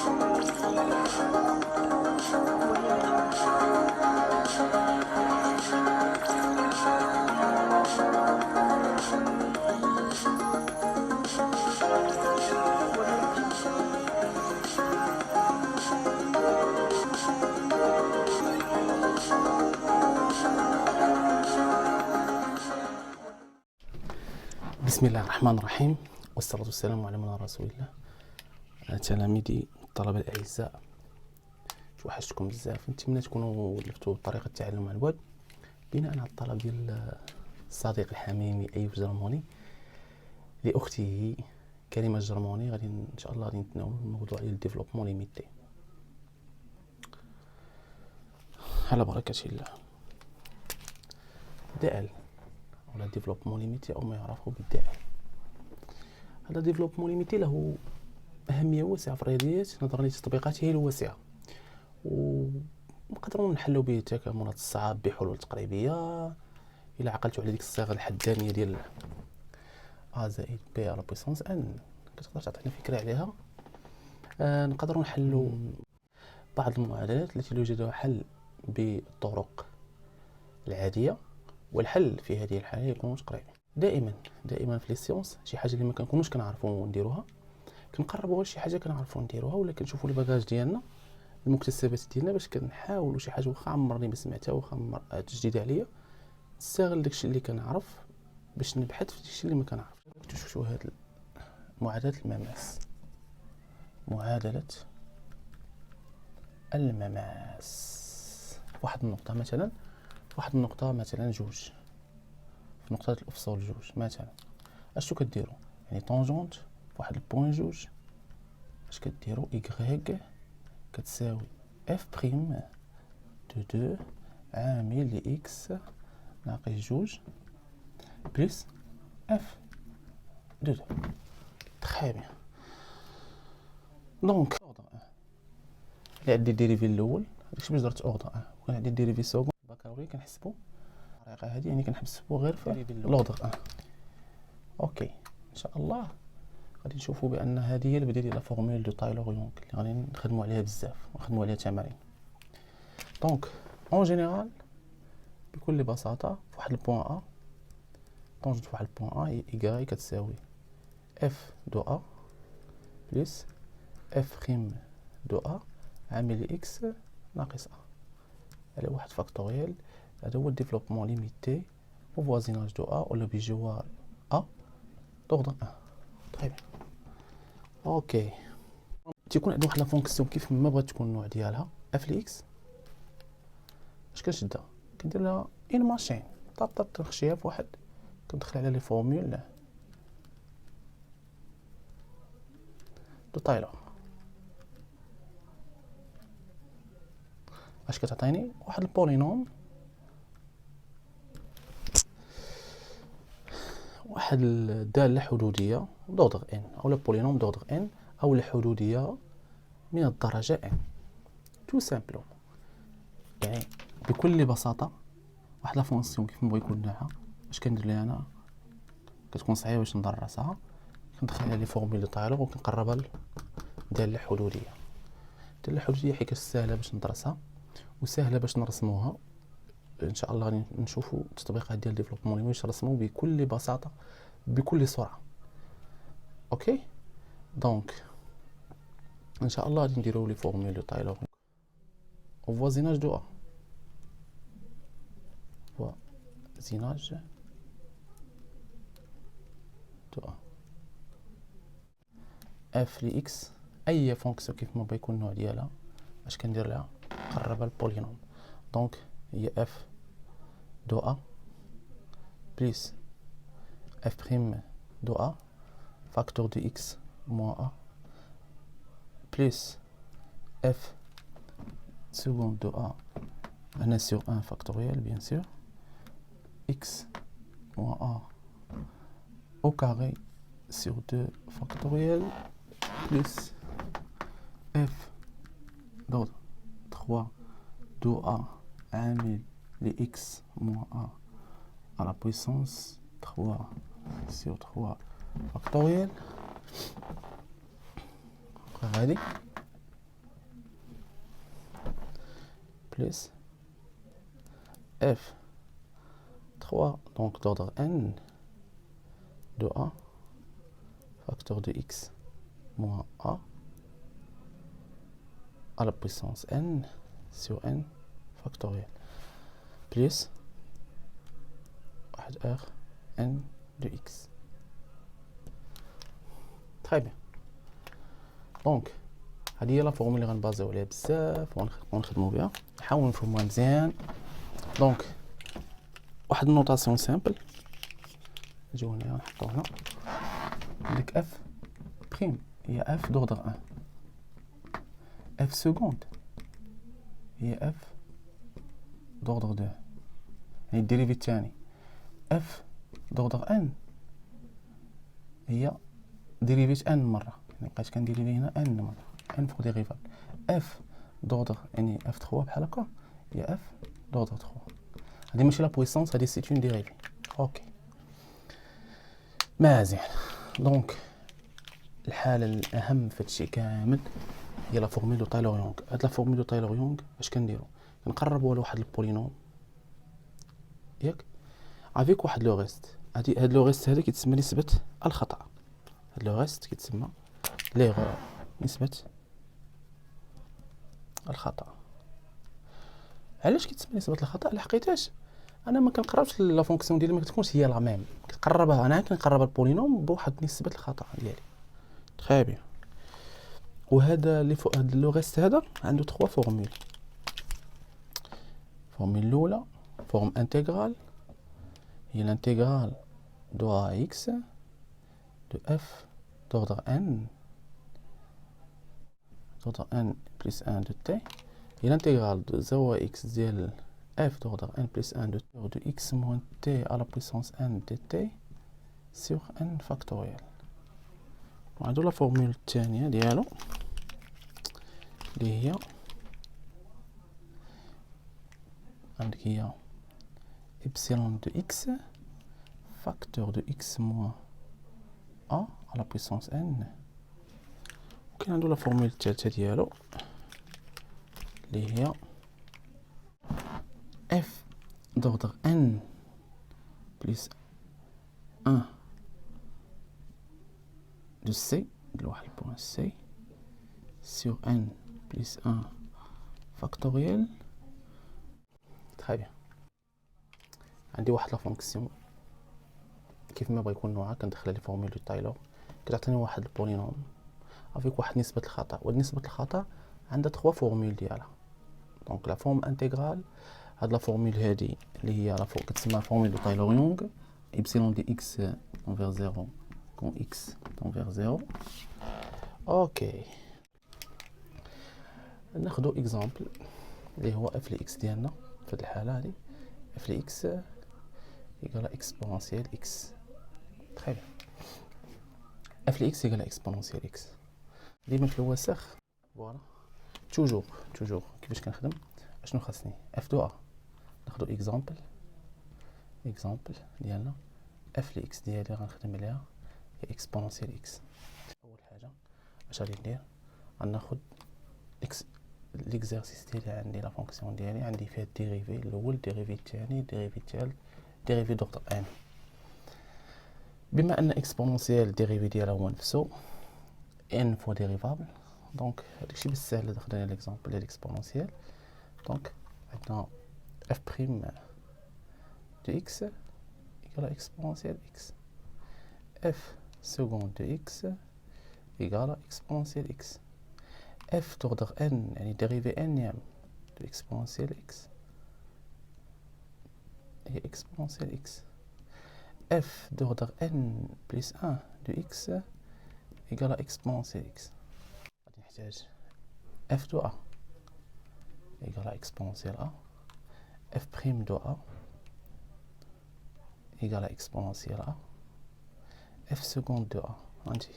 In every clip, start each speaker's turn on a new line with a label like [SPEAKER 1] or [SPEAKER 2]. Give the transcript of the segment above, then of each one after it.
[SPEAKER 1] بسم الله الرحمن الرحيم، والصلاة والسلام على من رسول الله. تلاميذي الطلبة الأعزاء، وحشتكم بزاف. نتمنى تكونوا ولفتوا طريقة التعلم عن بعد بناء على الطلب ديال الصديق الحميمي أيوب جرموني لأخته كلمة جرموني. غادي إن شاء الله غادي نتناولوا الموضوع ديال الديفلوبمون ليميتي على بركة الله. DL ولا ديفلوبمون ليميتي أو ما يعرف بالDL. هذا ديفلوبمون ليميتي له أهمية واسعة في الرياضيات نظرا لتطبيقاته الواسعة، ونقدروا نحلوا به التكاملات الصعاب بحلول تقريبية. إلا عقلتوا على ديك الصيغة الحدانية ديال A زائد B على بويسونس N كتقدر تعطينا فكرة عليها. نقدروا نحلوا بعض المعادلات التي لا يوجد حل بالطرق العادية، والحل في هذه الحالة يكون تقريبي. دائما في السيونس شي حاجة اللي ما كنكونوش كنعرفوا نديروها كنقربوا لشي حاجة كنعرفوا نديروها، ولا كنشوفوا الباكاج ديالنا المكتسبات ديالنا باش كنحاولوا شي حاجة واخا عمرني ما سمعتها واخا جديدة عليا، نستغل داكشي اللي كنعرف باش نبحث في داكشي اللي ما كنعرف. شوفوا هاد معادلة المماس، معادلة المماس واحد النقطة مثلا جوج، في نقطة الأفصول جوج مثلا. اشتو كديروا؟ يعني طونجونت واحد البوين جوج، اش كديروا؟ إيكغيك كتساوي اف بريم دو عامل لإكس ناقص جوج بلس اف دو تخي بيان. دونك اللي عندي الديريفي الاول داكشي باش درت اوردر وكان عندي الديريفي سكون بكالوريا كنحسبو الطريقه هذه، يعني كنحسبو غير في لوردر اوكي. ان شاء الله غادي نشوفوا بان هذه هي البدايه ديال لا فورمول دو تايلور يونغ اللي غادي نخدموا عليها بزاف ونخدموا عليها تمارين. دونك اون جينيرال بكل بساطه في واحد البوين ا، طونجت في واحد البوين ا اي كتساوي اف دو ا بلس اف بريم دو ا عامل اكس ناقص ا على واحد فاكتوريال. هذا هو الديفلوبمون ليميتي او فوازيناج دو ا ولا بجوار ا دوردر ا. طيب اوكي، تيكون عندنا واحد لا فونكسيون كيف ما بغات تكون النوع ديالها اف ليكس. اش كنشدها؟ كندير لها ان ماشين طاط نخشيها في واحد، كندخل على لي فورمول دو تايلور. اش كتعطيني؟ واحد البولينوم، واحد الداله حدوديه دوردر ان او البولينوم دوردر ان او الحدوديه من الدرجه ان تو سامبلو. يعني بكل بساطه واحد لا فونكسيون كيف نبغي يكون نوعها، اش كندير ليها انا؟ كتكون صعيبه باش ندرسها، كندخل على لي فورمول دو تايلور وكنقربها ديال الحدوديه. ديال الحدوديه حيت سهله باش ندرسها وسهله باش نرسموها. ان شاء الله غادي نشوفوا التطبيقات ديال ديفلوبمون اللي نرسموا بكل بساطه بكل سرعه. اوكي دونك ان شاء الله غادي نديروا لي فورمول دو تايلور او فوازيناج دو ا. فوازيناج دو ا اف لي اكس اي فونكسيون كيف ما بغا يكون النوع ديالها. اش كندير لها؟ قربها البولينوم. دونك هي اف دو ا بلس اف بريم دو ا فاكتور دو اكس موان ا بلس اف seconde de a هنا sur 1 factoriel bien sûr x moins a au carré sur 2 factoriel plus f d'autre 3 de a عامل ل x moins a à la puissance 3 sur 3 factoriel. هذه plus f3 donc d'ordre n de a facteur de x moins a à la puissance n sur n factoriel plus 1 r n de x. Très bien. دونك هذه هي لا فورمول اللي غنبازيو عليها بزاف ونخدمو بها، نحاول نفهموها مزيان. دونك واحد النوطاسيون سامبل نجيو هنا نحطو هنا، ديك اف بريم هي اف دوردر 1، اف سكوند هي اف دوردر 2، يعني الديريفي الثاني اف دوردر ان هي ديريفيت ان مره، يعني بقيت كنديريفي هنا ان مره، ان فوق ديريفابل. اف دوردر يعني اف 3 بحال هكا هي اف دوردر 3. هذه ماشي لا بويسونس، هذه سي اون ديريفي. اوكي مزيان. دونك الحاله الاهم في هادشي كامل هي لا فورمول دو تايلور يونغ. هاد لا فورمول دو تايلور يونغ اش كنديرو؟ كنقربوها لواحد البولينوم ياك افيك واحد لو ريست. هاد لو ريست هذا كيتسمى نسبه الخطا. هاد لو ريست كيتسمى ليغور، نسبه الخطا. علاش كيتسمى نسبه الخطا؟ لحقيتاش انا ما كنقربش لا فونكسيون ديالي ما كتكونش هي لا ميم، كنقربها انا كنقرب البولينوم بواحد نسبه الخطا ديالي. تري بيان. وهذا اللي فوق هذا لو ريست هذا عنده 3 فورمول. فورمول الاولى فورم انتغرال هي الانتغرال دو ا اكس دو اف دوردر ان بلس 1 دو تي، هي الانتغرال دو 0 اكس ديال f d'ordre n plus 1 de x moins t à la puissance n dt sur n factoriel. وعندو لا فورمول الثانية ديالو اللي هي عندك هي epsilon de x facteur de x moins a à la puissance n. وكاين عندو لا فورمول الثالثة ديالو اللي هي f d'ordre n plus 1 de c de واحد point c sur n plus 1 factoriel. très bien. عندي واحد لا فونكسيون كيف ما بغا يكون نوعها كندخل لي فورمول دو تايلور كتعطيني واحد البولينوم افيك واحد نسبة الخطأ، ونسبة الخطأ عندها 3 فورمول ديالها. دونك لا فورم انتغرال هاد لا فورمول هادي اللي هي لا فورم كتسمى فورمول دو تايلور يونغ epsilon دي اكس انفير 0 كون اكس انفير 0. اوكي ناخدو اكزامبل اللي هو اف لي اكس ديالنا في هاد الحالة هادي اف لي اكس يقال اكسبونونسيال اكس. تري بيان. اف لي اكس يقال اكسبونونسيال اكس ديما في الوسخ. فوالا توجور كيفاش كنخدم اشنو خاصني اف دو ا ناخدو اكزامبل ديالنا اف لي اكس ديالي غنخدم عليها هي اكسبونونسيال اكس. اول حاجه اش غادي ندير غناخد اكس ليكزارسيس ديالي عندي لا فونكسيون ديالي عندي فيها الديريفي الاول ديريفي الثاني ديريفي الثالث ديريفي دوردر ان. بما ان اكسبونونسيال ديريفي ديالها هو نفسه ان فوا ديريفابل دونك هادشي بالسهل اللي خدنا ليكزامبل ديال اكسبونونسيال. دونك عندنا اف بريم دو اكس يقال اكسبونونسيال اكس اف سكوند دو اكس يقال اكسبونونسيال اكس اف دوردر ان يعني ديريفي انيام دو اكسبونونسيال اكس هي اكسبونونسيال اكس اف دوردر ان بلس 1 دو اكس يقال اكسبونونسيال اكس. غادي نحتاج اف دو ا يقال اكسبونونسيال ا اف بريم دو ا يقال اكسبونونسيال ا اف سكوند دو ا عندي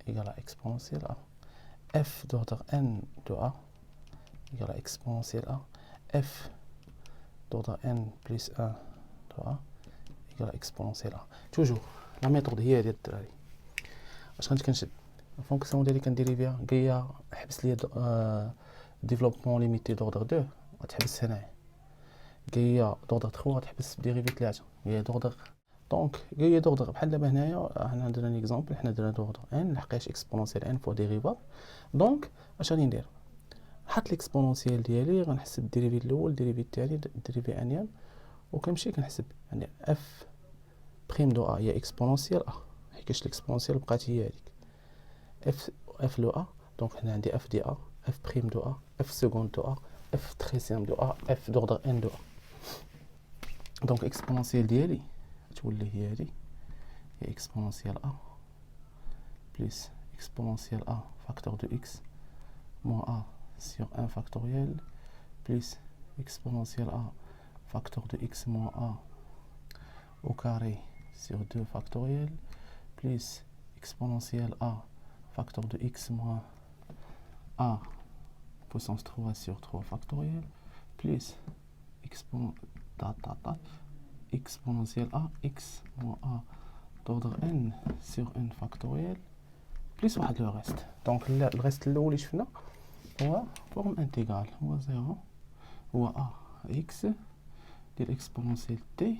[SPEAKER 1] يقال اكسبونونسيال ا اف دوردر ان دو ا يقال اكسبونونسيال ا اف دوردر ان بلس 1 دو ا يقال اكسبونونسيال ا. توجور لا ميثود هي ديال الدراري. اش كنشد الفونكسيون ديالي كنديري بها قال لي حبس لي développement limité d'ordre 2 غتحبس هنايا، جايه d'ordre 3 غتحبس بديريفي 3، جايه d'ordre دونك جايه d'ordre بحال دابا هنايا حنا عندنا ان اكزامبل، حنا درنا d'ordre n لحقاش اكسبونونسيال n فوا ديريفا. دونك اش غادي ندير؟ نحط ليكسبونونسيال ديالي، غنحسب الديريفي الاول الديريفي الثاني الديريفي انيام، وكنمشي كنحسب يعني اف بريم دو ا هي اكسبونونسيال ا، حيتاش الاكسبونونسيال بقات هي هذيك اف لو ا. دونك هنا عندي اف دي ا، اف بريم دو ا، اف سكوند دو ا، اف تريسيام دو ا، اف دوردر ان دو ا. دونك اكسبونونسيال ديالي تولي هي هادي، هي اكسبونونسيال ا بلس اكسبونونسيال ا فاكتور دو اكس موان ا sur 1 factoriel plus exponentielle a facteur de x moins a au carré sur 2 factoriel plus exponentielle a facteur de x moins a puissance 3 sur 3 factoriel plus exponentielle a x moins a d'ordre n sur n factoriel plus واحد le reste. Donc le reste الاول اللي شفنا هو فورم انتيغرال، هو 0 هو ا اكس ديال اكسبونونسيال تي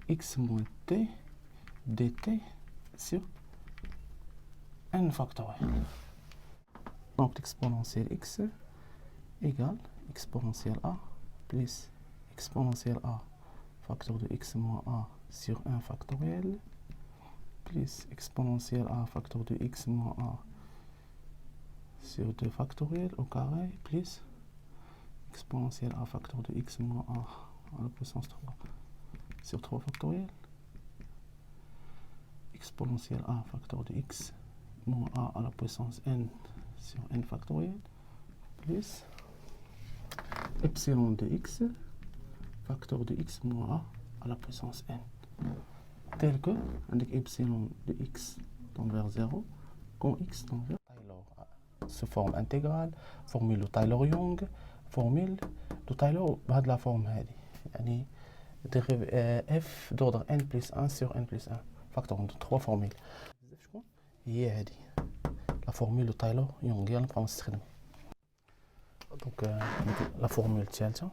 [SPEAKER 1] اكس موان تي دي تي سور ان فاكتوريال. دونك اكسبونونسيال اكس ايكال اكسبونونسيال ا بلس اكسبونونسيال ا فاكتور دو اكس موان ا سور ان فاكتوريال plus exponentielle a facteur de x moins a sur 2 factoriel au carré plus exponentielle a facteur de x moins a à la puissance 3 sur 3 factoriel exponentielle a facteur de x moins a à la puissance n sur n factoriel plus epsilon de x facteur de x moins a à la puissance n tel que avec epsilon de x tend vers 0 quand x tend vers Taylor sous forme intégrale, formule de Taylor-Young, formule de Taylor بهاد la forme هذه يعني f d'ordre n plus 1 sur n plus 1 facteur de 3 formules. شكون هي هذه la formule de Taylor-Young اللي نبقاو نستخدمها. دونك la formule الثالثة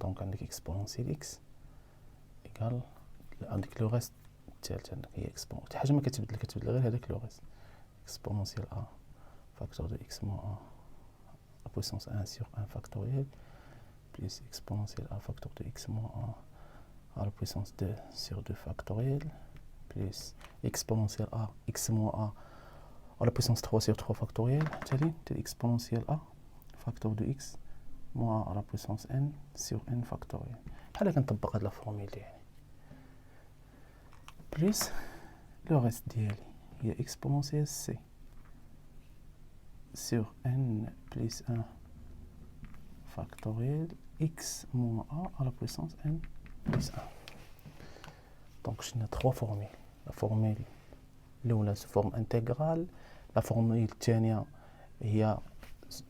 [SPEAKER 1] دونك عندك exponentielle x égal عندك لو ريست الثالث عندك هي اكسبون، حتى حاجه ما كتبدل غير هذاك لو ريست اكسبونونسيال ا فاكتور دو اكس موان ا لا بويسونس 1 sur 1 فاكتوريال بلس اكسبونونسيال ا فاكتور دو اكس موان ا لا بويسونس 2 sur 2 فاكتوريال بلس اكسبونونسيال ا اكس موان ا لا بويسونس 3 sur 3 فاكتوريال تالي اكسبونونسيال ا فاكتور دو اكس موان ا لا بويسونس ان sur n فاكتوريال. بحال كنطبق هاد لا فورمول ديالي plus le reste d'IL, il y a exponentielle C sur n plus 1 factoriel x moins a à la puissance n plus 1. Donc, j'ai trois formules. La formule l'une sous forme intégrale, la formule الثانية هي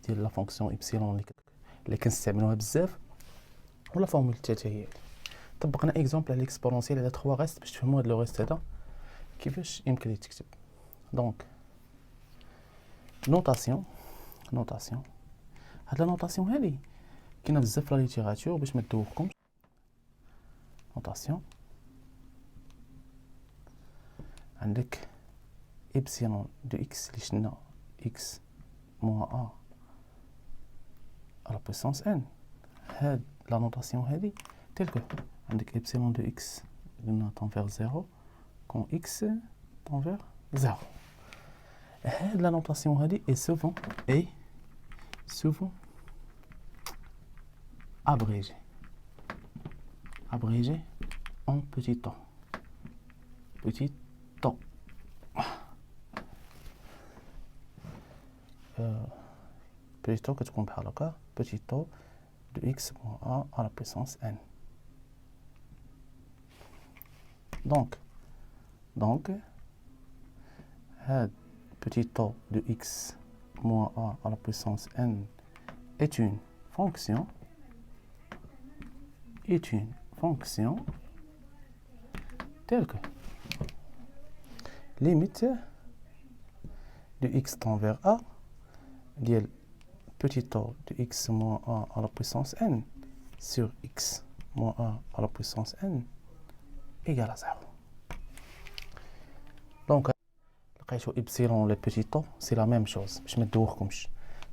[SPEAKER 1] ديال la fonction epsilon اللي كنستعملوها بزاف، ولا فورمول الثالثة هي طبقنا اكزومبل على الاكسبونونسيال على 3 ريست باش تفهموا هاد لو ريست هذا كيفاش يمكن يتكتب. دونك نوطاسيون هاد لا نوطاسيون هادي كاينه بزاف في لا ليتيراتور باش ما تدوخكمش. نوطاسيون عندك ابسيلون دو اكس اللي شنا اكس موان ا على بويسونس ان، هاد لا نوطاسيون هادي تلك عندك epsilon de x tend vers 0 quand x tend vers 0. La notation est souvent abrégée en petit temps. Petit temps. Petit temps que tu comprends le cas, petit temps de x moins a à la puissance n. Donc, هاد petit taux de x moins a à la puissance n est une fonction telle que limite de x tend vers a ديال petit o de x moins a à la puissance n sur x moins a à la puissance n égale à 0. Donc, epsilon le petit o, c'est la même chose. Je me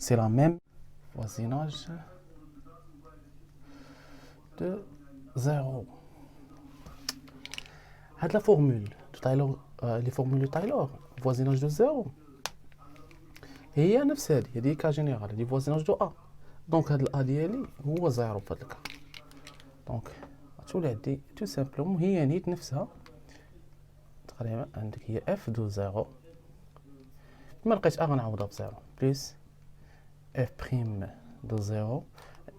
[SPEAKER 1] c'est la même voisinage de 0. La formule de Taylor, les formules de Taylor, voisinage de 0, et il y a 9 séries, il y a des cas généraux, des voisinages de A. Donc, A ديالي هو 0 في هذا الكا. Donc, tout simplement, هي نيت نفسها تقريبا عندك هي f دو 0. ما لقيت غنعوضها ب 0 بلس f prime دو 0.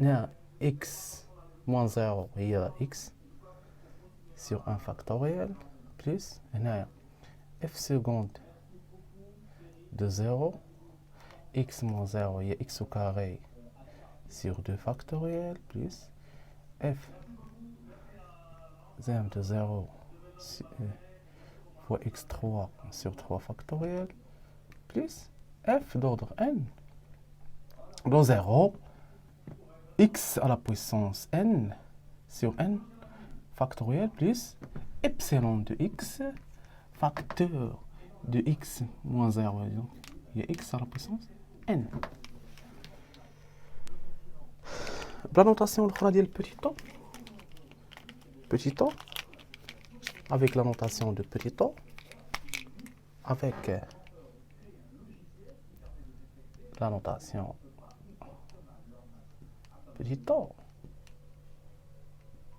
[SPEAKER 1] هنا x moins 0 هي x sur 1 factoriel plus هنايا f seconde de 0 x moins 0 هي x au carré sur 2 factoriel plus f de 0 fois x3 sur 3 factoriel plus f d'ordre n dans 0 x à la puissance n sur n factoriel plus epsilon de x facteur de x moins 0. Il y a x à la puissance n. La notation de petit o, avec la notation de petit o, avec la notation petit o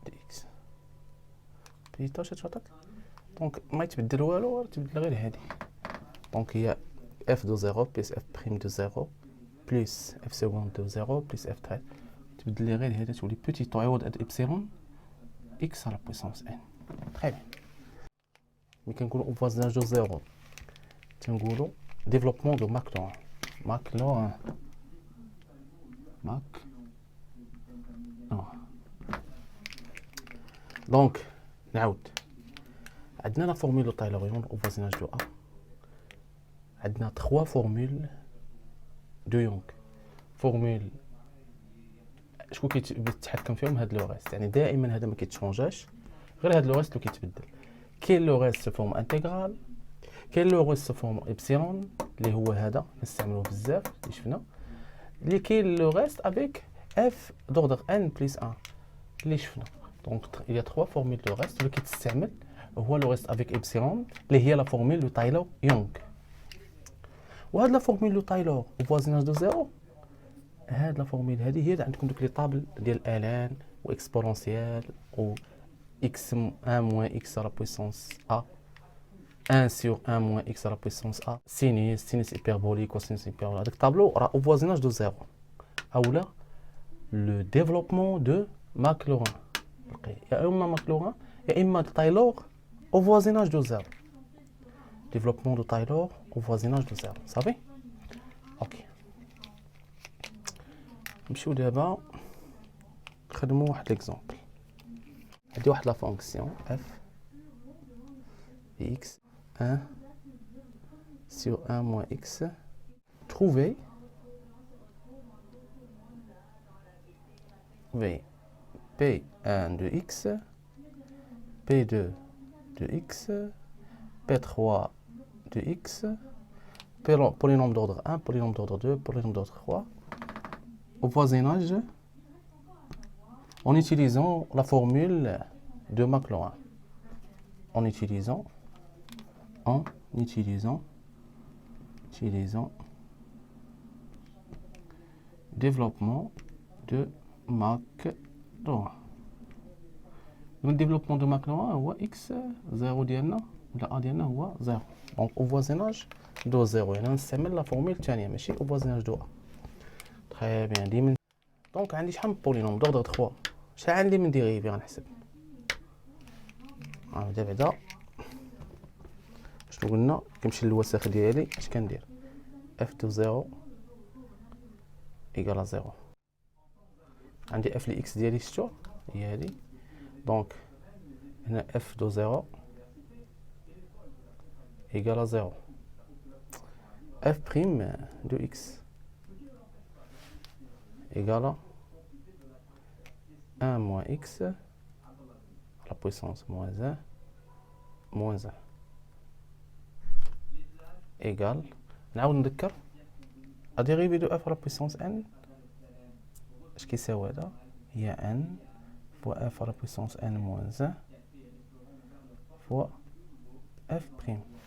[SPEAKER 1] de x. petit o شتعطيك دونك ما يتبدل والو تبدل غير هذه. دونك هي f de 0 plus f prime de 0 plus f seconde de 0 plus f تاع تبدل لي غير هذا تولي petit o عوض هاد epsilon x à la puissance n. Très bien. ملي كنقولوا voisinage de 0 تنقولوا développement de Maclaurin. Donc نعاود عندنا لا فورمول دو تايلوريون au voisinage de A. عندنا 3 formules de Young. فورمول شكون كيتحكم فيهم هاد لو ريست، يعني دائما هذا ما كيتشونجاش، غير هاد لو ريست اللي كيتبدل. كاين لو ريست سو فورم انتغرال، كاين لو ريست سو فورم ابسيلون اللي هو هذا كنستعملوه بزاف اللي شفنا، اللي كاين لو ريست افيك اف دوردر ان بلس 1 اللي شفنا. دونك il y a 3 formules de reste اللي كيتستعمل هو لو ريست افيك ابسيلون اللي هي لا فورمول دو تايلور يونغ. وهاد لا فورمول دو تايلور فوازيناج دو زيرو، هاد لا فورمول هادي هي اللي عندكم دوك لي طابل ديال الان و اكسبونونسيال و x 1 moins x à la puissance a 1 sur 1 moins x à la puissance a sinus hyperbolique cosinus hyperbolique. هذاك الطابلو راه au voisinage de 0 اولا le développement de Maclaurin يا اما Maclaurin يا اما تايلور au voisinage de 0. développement de Taylor au voisinage de 0. صافي اوكي. نمشيو دابا نخدموا واحد ليكزامبل. هادي واحد لا فونكسيون f de x 1 sur 1 moins x. Trouver P1 de x, P2 de x, P3 de x, polynôme d'ordre 1, polynôme d'ordre 2, polynôme d'ordre 3, au voisinage en utilisant la formule de Maclaurin. En utilisant développement de Maclaurin. Le développement de Maclaurin هو x 0 ديالنا ولا a ديالنا هو 0. Donc au voisinage de 0 يعني نستعمل لا فورمول الثانيه ماشي au voisinage de a. Très bien. دي من دونك عندي شحال من بولينوم دوردر 3. شحال عندي من ديريفي غنحسب. نبدا بعدا شنو قلنا كنمشي للوسخ ديالي اش كندير f دو 0 ايكال 0. عندي f لي x ديالي شتو هي هادي. دونك هنا f دو 0 ايكال 0 f prime دو x égale 1 moins x à la puissance moins 1 moins 1 égale, نعاود نذكر ا dérivé de f à la puissance n اش كيساوي هذا؟ هي n fois f à la puissance n moins 1 fois f prime.